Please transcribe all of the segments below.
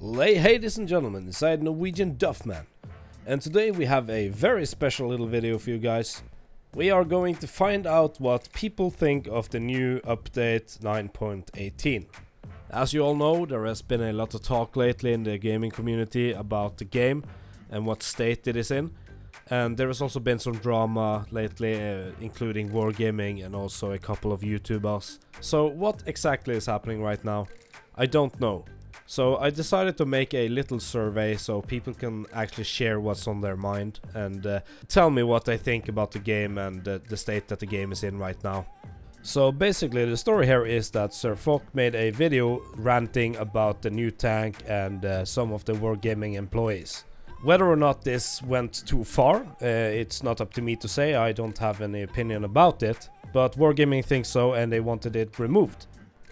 Ladies and gentlemen, inside Norwegian Duffman, and today we have a very special little video for you guys. We are going to find out what people think of the new update 9.18. As you all know, there has been a lot of talk lately in the gaming community about the game and what state it is in. And there has also been some drama lately, including wargaming and also a couple of YouTubers. So what exactly is happening right now? I don't know. So I decided to make a little survey so people can actually share what's on their mind and tell me what they think about the game and the state that the game is in right now. So basically the story here is that Sir Folk made a video ranting about the new tank and some of the wargaming employees. Whether or not this went too far, it's not up to me to say. I don't have any opinion about it, but wargaming thinks so and they wanted it removed.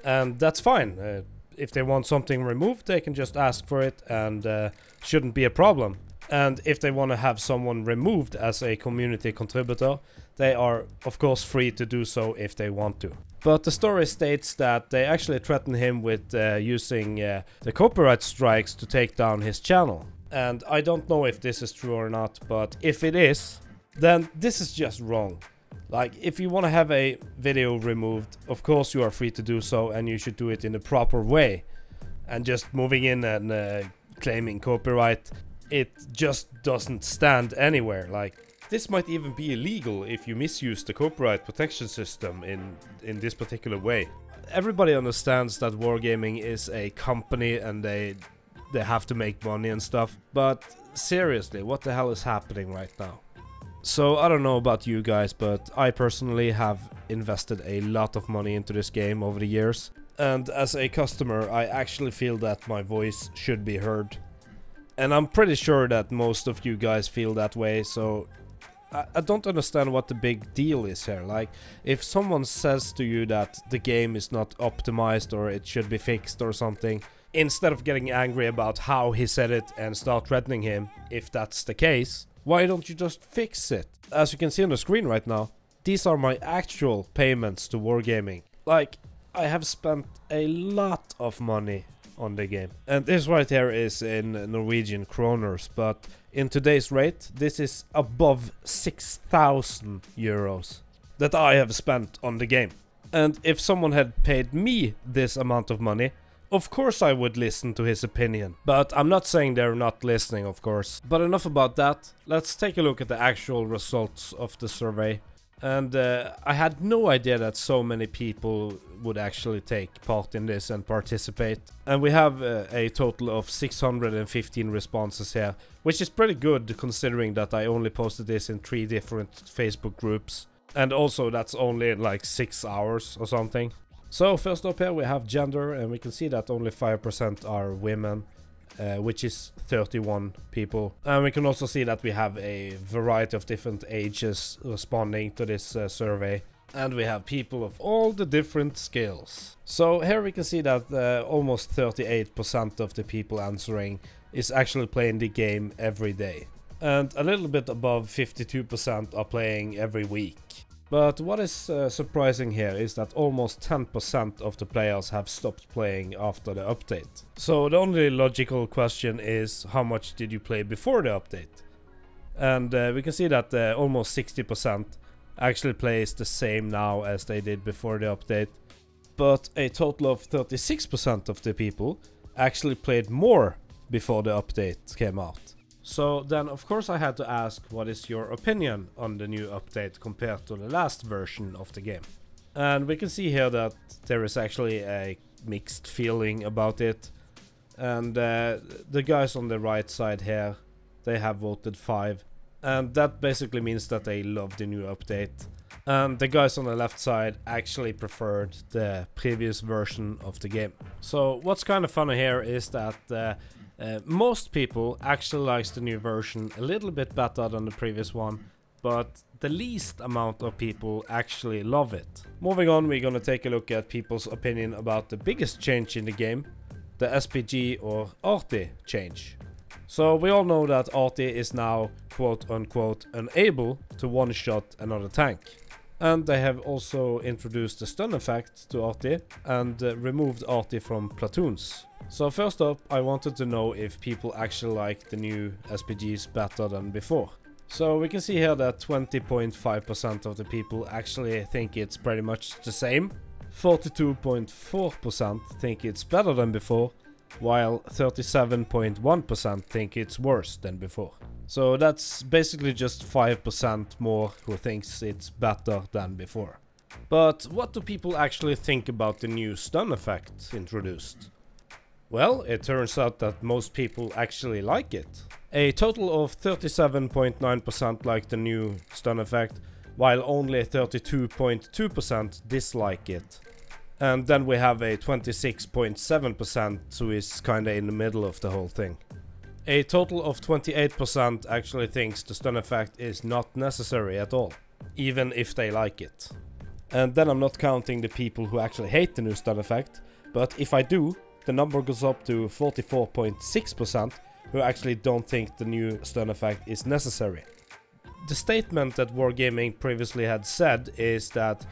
And that's fine. If they want something removed, they can just ask for it and shouldn't be a problem. And if they want to have someone removed as a community contributor, they are of course free to do so if they want to. But the story states that they actually threaten him with using the copyright strikes to take down his channel. And I don't know if this is true or not, but if it is, then this is just wrong. Like, if you want to have a video removed, of course you are free to do so, and you should do it in the proper way. And just moving in and claiming copyright, it just doesn't stand anywhere. Like, this might even be illegal if you misuse the copyright protection system in this particular way. Everybody understands that wargaming is a company and they have to make money and stuff, but seriously, what the hell is happening right now? So I don't know about you guys, but I personally have invested a lot of money into this game over the years. And as a customer, I actually feel that my voice should be heard. And I'm pretty sure that most of you guys feel that way, so I don't understand what the big deal is here. Like, if someone says to you that the game is not optimized or it should be fixed or something, instead of getting angry about how he said it and start threatening him, if that's the case, why don't you just fix it? As you can see on the screen right now, these are my actual payments to wargaming. Like, I have spent a lot of money on the game. And this right here is in Norwegian kroners, but in today's rate, this is above 6,000 euros that I have spent on the game. And if someone had paid me this amount of money, of course I would listen to his opinion. But I'm not saying they're not listening, of course. But enough about that. Let's take a look at the actual results of the survey. And I had no idea that so many people would actually take part in this and participate. And we have a total of 615 responses here, which is pretty good considering that I only posted this in 3 different Facebook groups. And also that's only in like 6 hours or something. So first up here we have gender, and we can see that only 5% are women, which is 31 people. And we can also see that we have a variety of different ages responding to this survey. And we have people of all the different skills. So here we can see that almost 38% of the people answering is actually playing the game every day. And a little bit above 52% are playing every week. But what is surprising here is that almost 10% of the players have stopped playing after the update. So the only logical question is, how much did you play before the update? And we can see that almost 60% actually plays the same now as they did before the update. But a total of 36% of the people actually played more before the update came out. So then of course I had to ask, what is your opinion on the new update compared to the last version of the game? And we can see here that there is actually a mixed feeling about it. And the guys on the right side here, they have voted 5. And that basically means that they love the new update. And the guys on the left side actually preferred the previous version of the game. So what's kind of funny here is that most people actually likes the new version a little bit better than the previous one, but the least amount of people actually love it. Moving on, we're gonna take a look at people's opinion about the biggest change in the game, the SPG or Arty change. So we all know that Arty is now quote unquote unable to one-shot another tank. And they have also introduced the stun effect to Arty and removed Arty from platoons. So first up, I wanted to know if people actually like the new SPGs better than before. So we can see here that 20.5% of the people actually think it's pretty much the same. 42.4% think it's better than before, while 37.1% think it's worse than before. So that's basically just 5% more who thinks it's better than before. But what do people actually think about the new stun effect introduced? Well, it turns out that most people actually like it. A total of 37.9% like the new stun effect, while only 32.2% dislike it. And then we have a 26.7% who is kinda in the middle of the whole thing. A total of 28% actually thinks the stun effect is not necessary at all, even if they like it. And then I'm not counting the people who actually hate the new stun effect, but if I do, the number goes up to 44.6% who actually don't think the new stun effect is necessary. The statement that Wargaming previously had said is that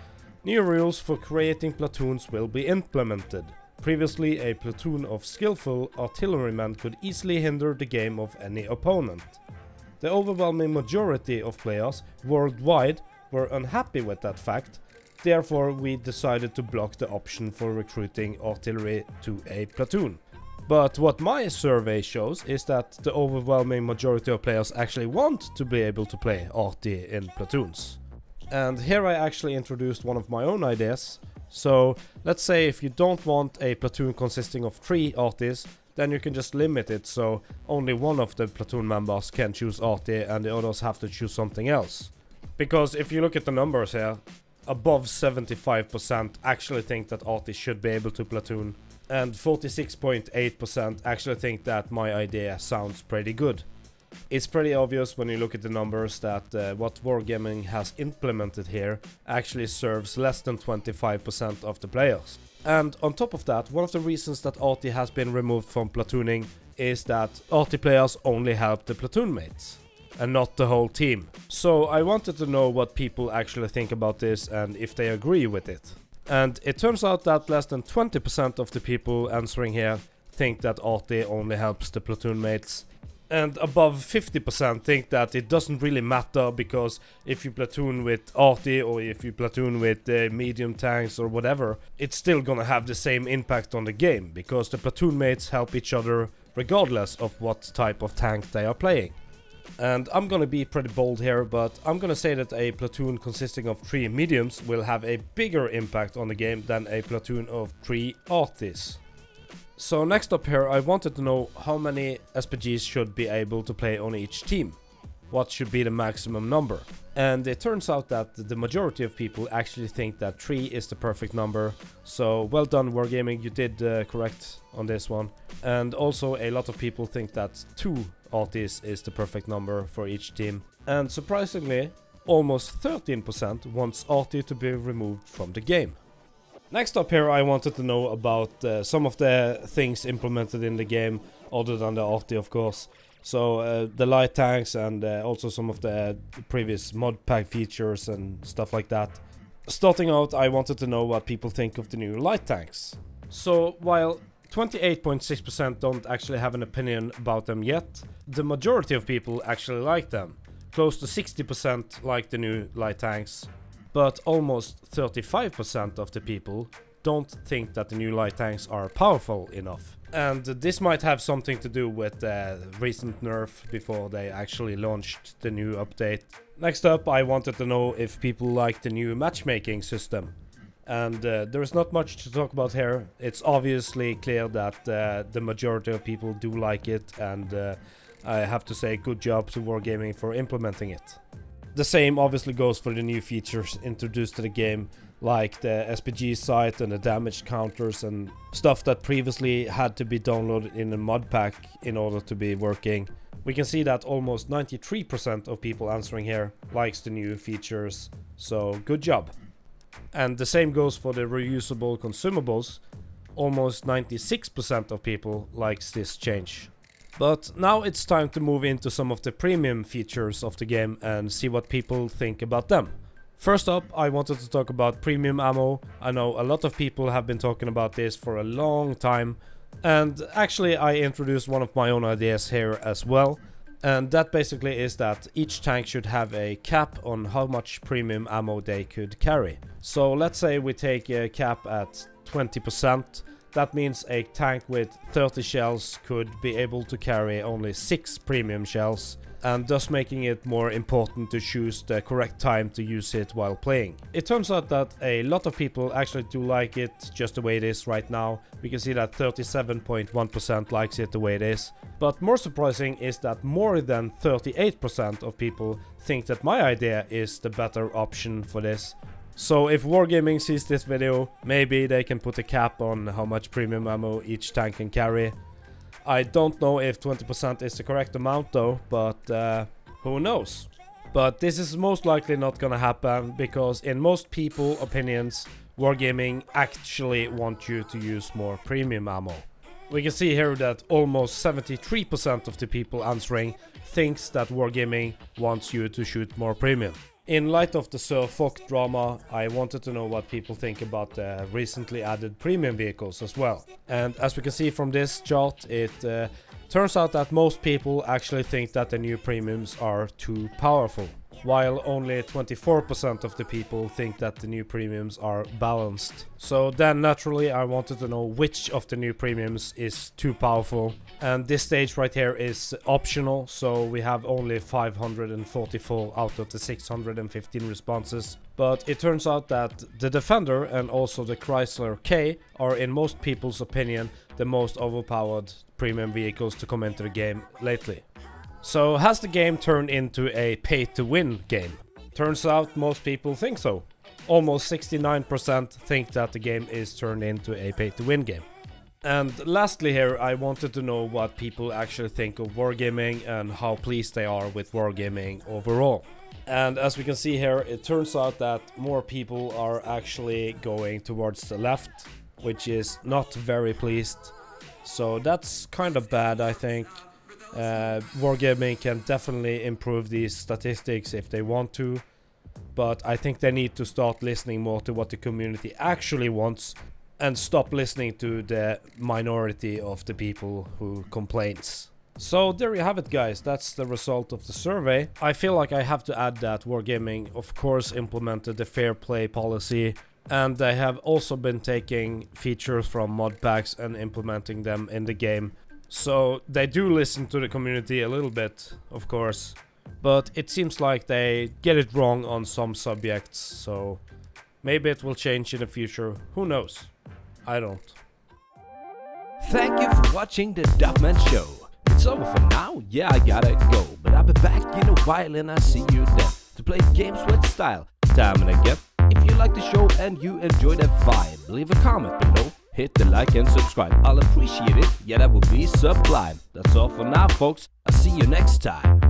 new rules for creating platoons will be implemented. Previously, a platoon of skillful artillerymen could easily hinder the game of any opponent. The overwhelming majority of players worldwide were unhappy with that fact. Therefore, we decided to block the option for recruiting artillery to a platoon. But what my survey shows is that the overwhelming majority of players actually want to be able to play arty in platoons. And here I actually introduced one of my own ideas. So let's say if you don't want a platoon consisting of 3 arties, then you can just limit it so only one of the platoon members can choose arty and the others have to choose something else. Because if you look at the numbers here, above 75% actually think that arty should be able to platoon, and 46.8% actually think that my idea sounds pretty good. It's pretty obvious when you look at the numbers that what Wargaming has implemented here actually serves less than 25% of the players. And on top of that, one of the reasons that arty has been removed from platooning is that arty players only help the platoon mates and not the whole team. So I wanted to know what people actually think about this and if they agree with it. And it turns out that less than 20% of the people answering here think that arty only helps the platoon mates. And above 50% think that it doesn't really matter because if you platoon with arty or if you platoon with medium tanks or whatever, it's still gonna have the same impact on the game because the platoon mates help each other regardless of what type of tank they are playing. And I'm gonna be pretty bold here, but I'm gonna say that a platoon consisting of 3 mediums will have a bigger impact on the game than a platoon of 3 arties. So next up here, I wanted to know how many SPGs should be able to play on each team. What should be the maximum number? And it turns out that the majority of people actually think that 3 is the perfect number. So well done Wargaming, you did correct on this one. And also a lot of people think that 2 arties is the perfect number for each team. And surprisingly, almost 13% wants arty to be removed from the game. Next up here I wanted to know about some of the things implemented in the game, other than the arty of course. So the light tanks and also some of the previous mod pack features and stuff like that. Starting out, I wanted to know what people think of the new light tanks. So while 28.6% don't actually have an opinion about them yet, the majority of people actually like them. Close to 60% like the new light tanks. But almost 35% of the people don't think that the new light tanks are powerful enough. And this might have something to do with the recent nerf before they actually launched the new update. Next up, I wanted to know if people like the new matchmaking system. And there is not much to talk about here. It's obviously clear that the majority of people do like it, and I have to say good job to Wargaming for implementing it. The same obviously goes for the new features introduced to the game, like the SPG site and the damage counters and stuff that previously had to be downloaded in a mod pack in order to be working. We can see that almost 93% of people answering here likes the new features, so good job. And the same goes for the reusable consumables. Almost 96% of people likes this change. But now it's time to move into some of the premium features of the game and see what people think about them. First up, I wanted to talk about premium ammo. I know a lot of people have been talking about this for a long time, And actually I introduced one of my own ideas here as well. And that basically is that each tank should have a cap on how much premium ammo they could carry. So let's say we take a cap at 20%. That means a tank with 30 shells could be able to carry only 6 premium shells, and thus making it more important to choose the correct time to use it while playing. It turns out that a lot of people actually do like it just the way it is right now. We can see that 37.1% likes it the way it is. But more surprising is that more than 38% of people think that my idea is the better option for this. So if Wargaming sees this video, maybe they can put a cap on how much premium ammo each tank can carry. I don't know if 20% is the correct amount though, but who knows. But this is most likely not gonna happen, because in most people's opinions, Wargaming actually want you to use more premium ammo. We can see here that almost 73% of the people answering thinks that Wargaming wants you to shoot more premium. In light of the Sir Fox drama, I wanted to know what people think about the recently added premium vehicles as well. And as we can see from this chart, it turns out that most people actually think that the new premiums are too powerful, while only 24% of the people think that the new premiums are balanced. So then naturally I wanted to know which of the new premiums is too powerful, and this stage right here is optional, so we have only 544 out of the 615 responses. But it turns out that the Defender and also the Chrysler K are in most people's opinion the most overpowered premium vehicles to come into the game lately. So has the game turned into a pay-to-win game? Turns out most people think so. Almost 69% think that the game is turned into a pay-to-win game. And lastly here, I wanted to know what people actually think of Wargaming and how pleased they are with Wargaming overall. And as we can see here, it turns out that more people are actually going towards the left, which is not very pleased. So that's kind of bad, I think. Wargaming can definitely improve these statistics if they want to, but I think they need to start listening more to what the community actually wants and stop listening to the minority of the people who complains. So there you have it, guys. That's the result of the survey. I feel like I have to add that Wargaming of course implemented the fair play policy, and they have also been taking features from mod packs and implementing them in the game. So they do listen to the community a little bit, of course, but it seems like they get it wrong on some subjects, so maybe it will change in the future, who knows? I don't. Thank you for watching the Duffman Show. It's over for now, yeah I gotta go, but I'll be back in a while and I'll see you then, to play games with style, time and again. If you like the show and you enjoy the vibe, leave a comment below. Hit the like and subscribe, I'll appreciate it, yeah that would be sublime. That's all for now folks, I'll see you next time.